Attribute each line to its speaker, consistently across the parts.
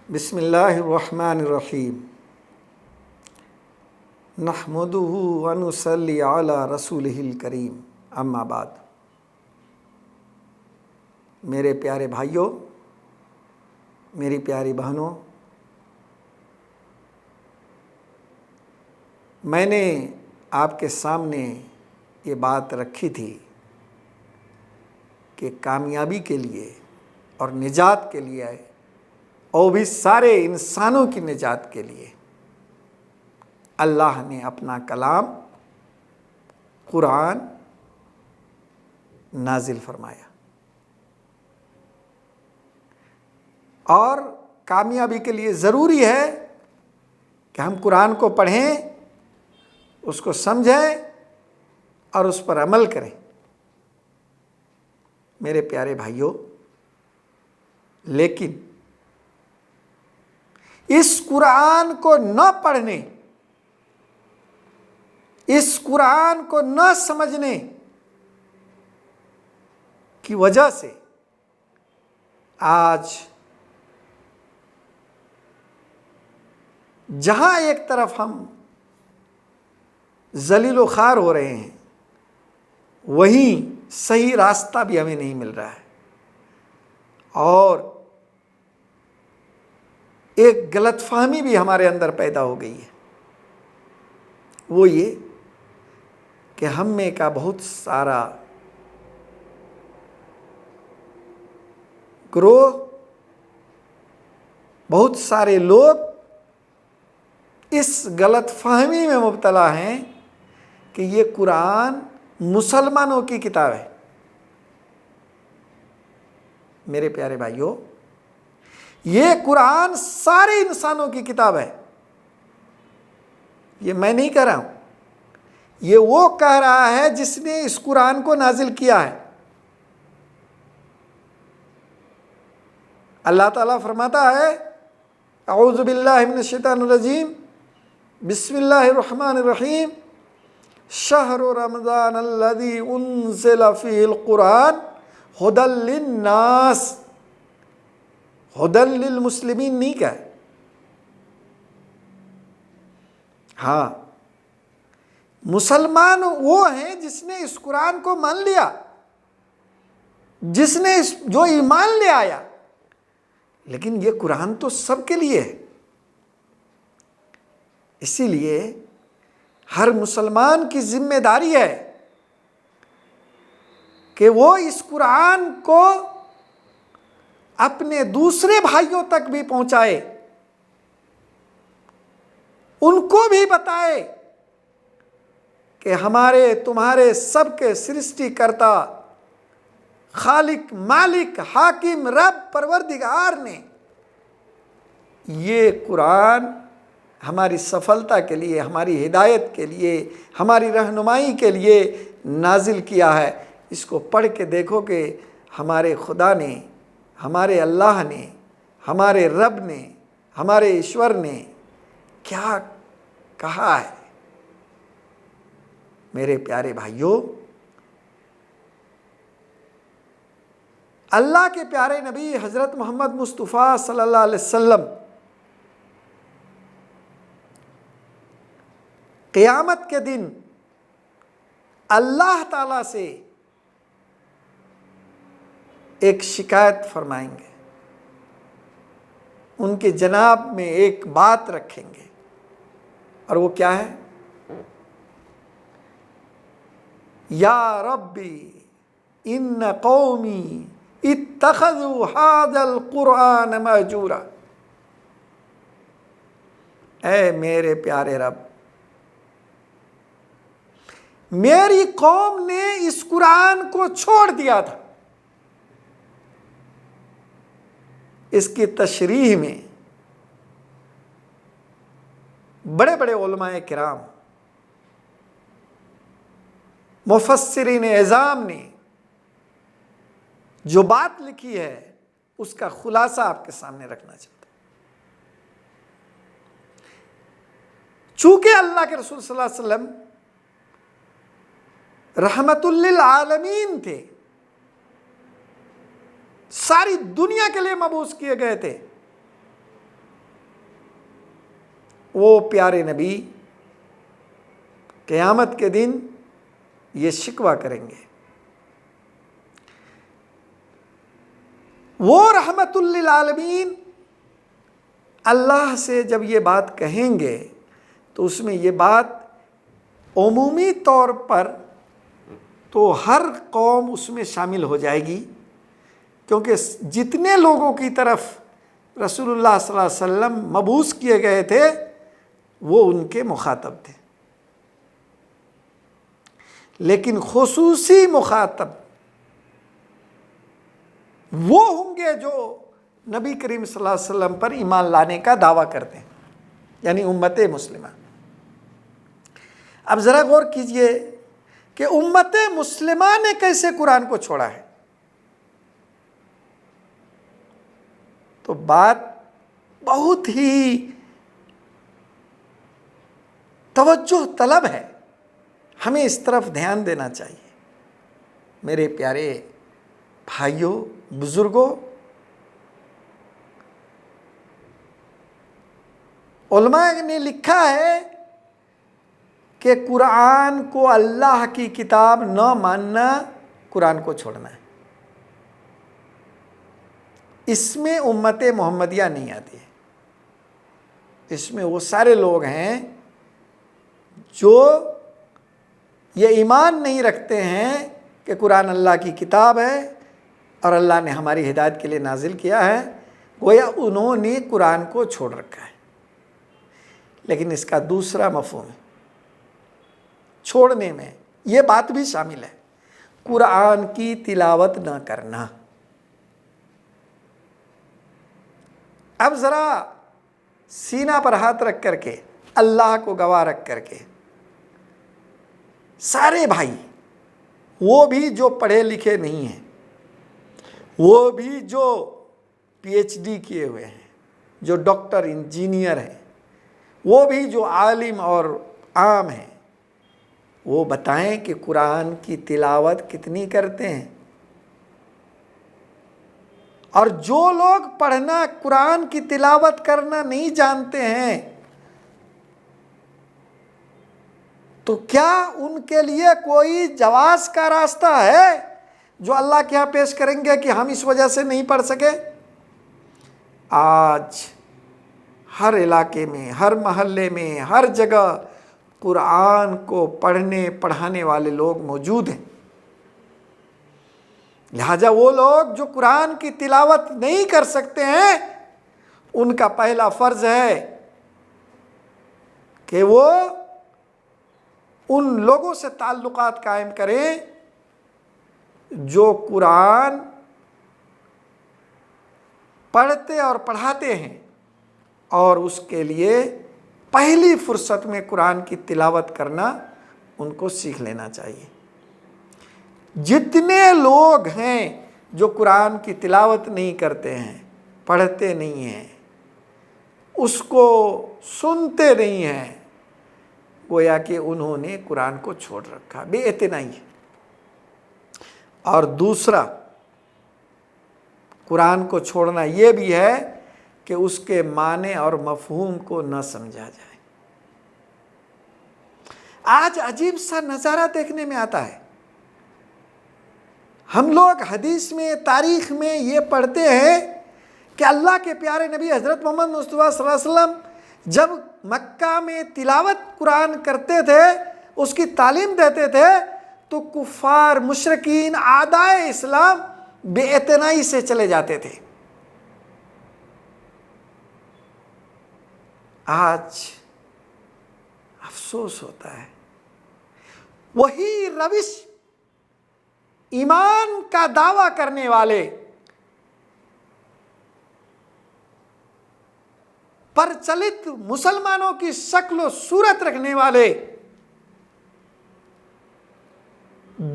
Speaker 1: بسم اللہ الرحمن الرحیم نحمدہ ونصلی علی رسولہ الکریم اما بعد۔ میرے پیارے بھائیوں، میری پیاری بہنوں، میں نے آپ کے سامنے یہ بات رکھی تھی کہ کامیابی کے لیے اور نجات کے لیے اور بھی سارے انسانوں کی نجات کے لیے اللہ نے اپنا کلام قرآن نازل فرمایا، اور کامیابی کے لیے ضروری ہے کہ ہم قرآن کو پڑھیں، اس کو سمجھیں اور اس پر عمل کریں۔ میرے پیارے بھائیوں، لیکن اس قرآن کو نہ پڑھنے، اس قرآن کو نہ سمجھنے کی وجہ سے آج جہاں ایک طرف ہم ذلیل و خوار ہو رہے ہیں، وہیں صحیح راستہ بھی ہمیں نہیں مل رہا ہے، اور ایک غلط فہمی بھی ہمارے اندر پیدا ہو گئی ہے۔ وہ یہ کہ ہم میں کا بہت سارا گروہ، بہت سارے لوگ اس غلط فہمی میں مبتلا ہیں کہ یہ قرآن مسلمانوں کی کتاب ہے۔ میرے پیارے بھائیوں، یہ قرآن سارے انسانوں کی کتاب ہے۔ یہ میں نہیں کہہ رہا ہوں، یہ وہ کہہ رہا ہے جس نے اس قرآن کو نازل کیا ہے۔ اللہ تعالیٰ فرماتا ہے، اعوذ باللہ من الشیطان الرجیم، بسم اللہ الرحمن الرحیم، شہر رمضان الذی انزل فیہ القرآن ھدی للناس۔ ھدی للمسلمین نہیں کہا ہے۔ ہاں، مسلمان وہ ہیں جس نے اس قرآن کو مان لیا، جس نے جو ایمان لے آیا، لیکن یہ قرآن تو سب کے لیے ہے۔ اسی لیے ہر مسلمان کی ذمہ داری ہے کہ وہ اس قرآن کو اپنے دوسرے بھائیوں تک بھی پہنچائے، ان کو بھی بتائے کہ ہمارے تمہارے سب کے سرشٹی کرتا خالق، مالک، حاکم، رب، پروردگار نے یہ قرآن ہماری سفلتا کے لیے، ہماری ہدایت کے لیے، ہماری رہنمائی کے لیے نازل کیا ہے۔ اس کو پڑھ کے دیکھو کہ ہمارے خدا نے، ہمارے اللہ نے، ہمارے رب نے، ہمارے ایشور نے کیا کہا ہے۔ میرے پیارے بھائیوں، اللہ کے پیارے نبی حضرت محمد مصطفیٰ صلی اللہ علیہ وسلم قیامت کے دن اللہ تعالیٰ سے ایک شکایت فرمائیں گے، ان کے جناب میں ایک بات رکھیں گے، اور وہ کیا ہے؟ یا ربی ان قومی اتخذوا ھذا القرآن مہجورا۔ اے میرے پیارے رب، میری قوم نے اس قرآن کو چھوڑ دیا تھا۔ اس کی تشریح میں بڑے بڑے علماء کرام، مفسرین اعظام نے جو بات لکھی ہے، اس کا خلاصہ آپ کے سامنے رکھنا چاہتا ہوں۔ چونکہ اللہ کے رسول صلی اللہ علیہ وسلم رحمت للعالمین تھے، ساری دنیا کے لیے مبعوث کیے گئے تھے، وہ پیارے نبی قیامت کے دن یہ شکوہ کریں گے. وہ رحمت للعالمین اللہ سے جب یہ بات کہیں گے تو اس میں یہ بات عمومی طور پر تو ہر قوم اس میں شامل ہو جائے گی، کیونکہ جتنے لوگوں کی طرف رسول اللہ صلی اللہ علیہ وسلم مبعوث کیے گئے تھے وہ ان کے مخاطب تھے. لیکن خصوصی مخاطب وہ ہوں گے جو نبی کریم صلی اللہ علیہ وسلم پر ایمان لانے کا دعویٰ کرتے ہیں، یعنی امت مسلمہ. اب ذرا غور کیجئے کہ امت مسلمہ نے کیسے قرآن کو چھوڑا ہے. تو بات بہت ہی توجہ طلب ہے، ہمیں اس طرف دھیان دینا چاہیے. میرے پیارے بھائیوں، بزرگوں، علماء نے لکھا ہے کہ قرآن کو اللہ کی کتاب نہ ماننا قرآن کو چھوڑنا ہے. اس میں امت محمدیہ نہیں آتی ہے. اس میں وہ سارے لوگ ہیں جو یہ ایمان نہیں رکھتے ہیں کہ قرآن اللہ کی کتاب ہے اور اللہ نے ہماری ہدایت کے لیے نازل کیا ہے، گویا انہوں نے قرآن کو چھوڑ رکھا ہے. لیکن اس کا دوسرا مفہوم ہے چھوڑنے میں یہ بات بھی شامل ہے، قرآن کی تلاوت نہ کرنا. اب ذرا سینہ پر ہاتھ رکھ کر کے، اللہ کو گواہ رکھ کر کے، سارے بھائی، وہ بھی جو پڑھے لکھے نہیں ہیں، وہ بھی جو پی ایچ ڈی کیے ہوئے ہیں، جو ڈاکٹر انجینئر ہیں، وہ بھی جو عالم اور عام ہیں، وہ بتائیں کہ قرآن کی تلاوت کتنی کرتے ہیں. اور جو لوگ پڑھنا، قرآن کی تلاوت کرنا نہیں جانتے ہیں، تو کیا ان کے لیے کوئی جواز کا راستہ ہے جو اللہ کے یہاں پیش کریں گے کہ ہم اس وجہ سے نہیں پڑھ سکے؟ آج ہر علاقے میں، ہر محلے میں، ہر جگہ قرآن کو پڑھنے پڑھانے والے لوگ موجود ہیں. لہذا وہ لوگ جو قرآن کی تلاوت نہیں کر سکتے ہیں، ان کا پہلا فرض ہے کہ وہ ان لوگوں سے تعلقات قائم کریں جو قرآن پڑھتے اور پڑھاتے ہیں، اور اس کے لیے پہلی فرصت میں قرآن کی تلاوت کرنا ان کو سیکھ لینا چاہیے. جتنے لوگ ہیں جو قرآن کی تلاوت نہیں کرتے ہیں، پڑھتے نہیں ہیں، اس کو سنتے نہیں ہیں، گویا کہ انہوں نے قرآن کو چھوڑ رکھا، بے اعتنائی ہے. اور دوسرا قرآن کو چھوڑنا یہ بھی ہے کہ اس کے معنی اور مفہوم کو نہ سمجھا جائے. آج عجیب سا نظارہ دیکھنے میں آتا ہے. ہم لوگ حدیث میں، تاریخ میں یہ پڑھتے ہیں کہ اللہ کے پیارے نبی حضرت محمد مصطفیٰ صلی اللہ علیہ وسلم جب مکہ میں تلاوت قرآن کرتے تھے، اس کی تعلیم دیتے تھے، تو کفار، مشرکین، اعدائے اسلام بے اعتنائی سے چلے جاتے تھے. آج افسوس ہوتا ہے، وہی روش ایمان کا دعویٰ کرنے والے، پرچلت مسلمانوں کی شکل و صورت رکھنے والے،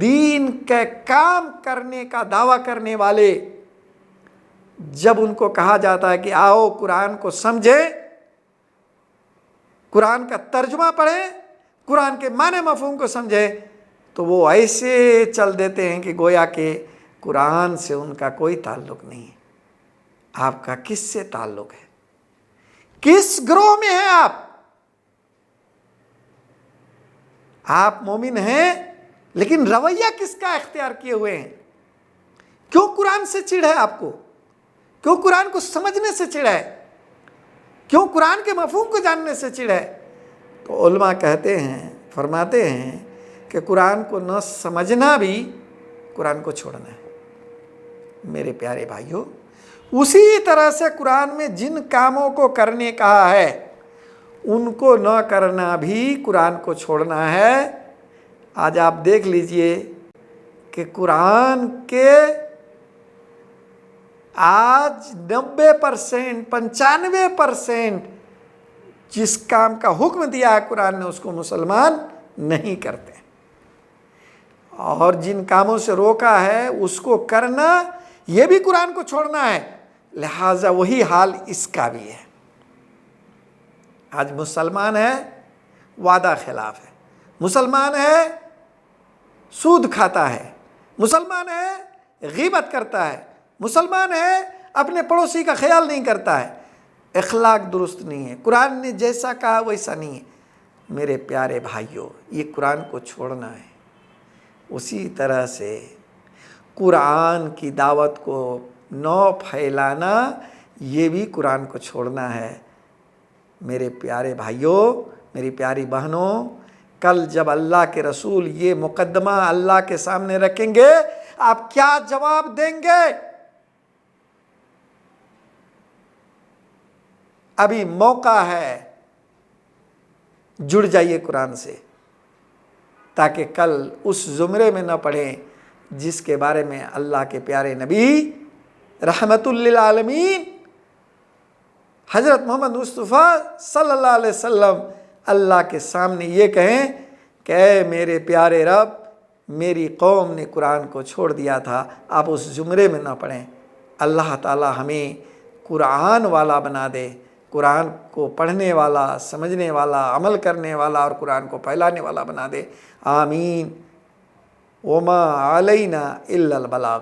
Speaker 1: دین کے کام کرنے کا دعویٰ کرنے والے، جب ان کو کہا جاتا ہے کہ آؤ قرآن کو سمجھیں، قرآن کا ترجمہ پڑھیں، قرآن کے معنی مفہوم کو سمجھیں، تو وہ ایسے چل دیتے ہیں کہ گویا کہ قرآن سے ان کا کوئی تعلق نہیں ہے. آپ کا کس سے تعلق ہے؟ کس گروہ میں ہیں آپ؟ آپ مومن ہیں لیکن رویہ کس کا اختیار کیے ہوئے ہیں؟ کیوں قرآن سے چڑ ہے آپ کو؟ کیوں قرآن کو سمجھنے سے چڑ ہے؟ کیوں قرآن کے مفہوم کو جاننے سے چڑ ہے؟ تو علماء کہتے ہیں، فرماتے ہیں کہ قرآن کو نہ سمجھنا بھی قرآن کو چھوڑنا ہے۔ میرے پیارے بھائیوں، اسی طرح سے قرآن میں جن کاموں کو کرنے کہا ہے ان کو نہ کرنا بھی قرآن کو چھوڑنا ہے۔ آج آپ دیکھ لیجئے کہ قرآن کے آج 90%، 95% جس کام کا حکم دیا ہے قرآن نے اس کو مسلمان نہیں کرتے، اور جن کاموں سے روکا ہے اس کو کرنا یہ بھی قرآن کو چھوڑنا ہے، لہٰذا وہی حال اس کا بھی ہے۔ آج مسلمان ہے وعدہ خلاف ہے، مسلمان ہے سود کھاتا ہے، مسلمان ہے غیبت کرتا ہے، مسلمان ہے اپنے پڑوسی کا خیال نہیں کرتا ہے، اخلاق درست نہیں ہے، قرآن نے جیسا کہا ویسا نہیں ہے۔ میرے پیارے بھائیوں، یہ قرآن کو چھوڑنا ہے۔ اسی طرح سے قرآن کی دعوت کو نہ پھیلانا یہ بھی قرآن کو چھوڑنا ہے۔ میرے پیارے بھائیوں، میری پیاری بہنوں، کل جب اللہ کے رسول یہ مقدمہ اللہ کے سامنے رکھیں گے، آپ کیا جواب دیں گے؟ ابھی موقع ہے، جڑ جائیے قرآن سے، تاکہ کل اس زمرے میں نہ پڑھیں جس کے بارے میں اللہ کے پیارے نبی رحمت للعالمین حضرت محمد مصطفیٰ صلی اللہ علیہ وسلم اللہ کے سامنے یہ کہیں کہ اے میرے پیارے رب، میری قوم نے قرآن کو چھوڑ دیا تھا، آپ اس زمرے میں نہ پڑھیں۔ اللہ تعالی ہمیں قرآن والا بنا دے، قرآن کو پڑھنے والا، سمجھنے والا، عمل کرنے والا اور قرآن کو پھیلانے والا بنا دے۔ آمین۔ وما علینا الا البلاغ۔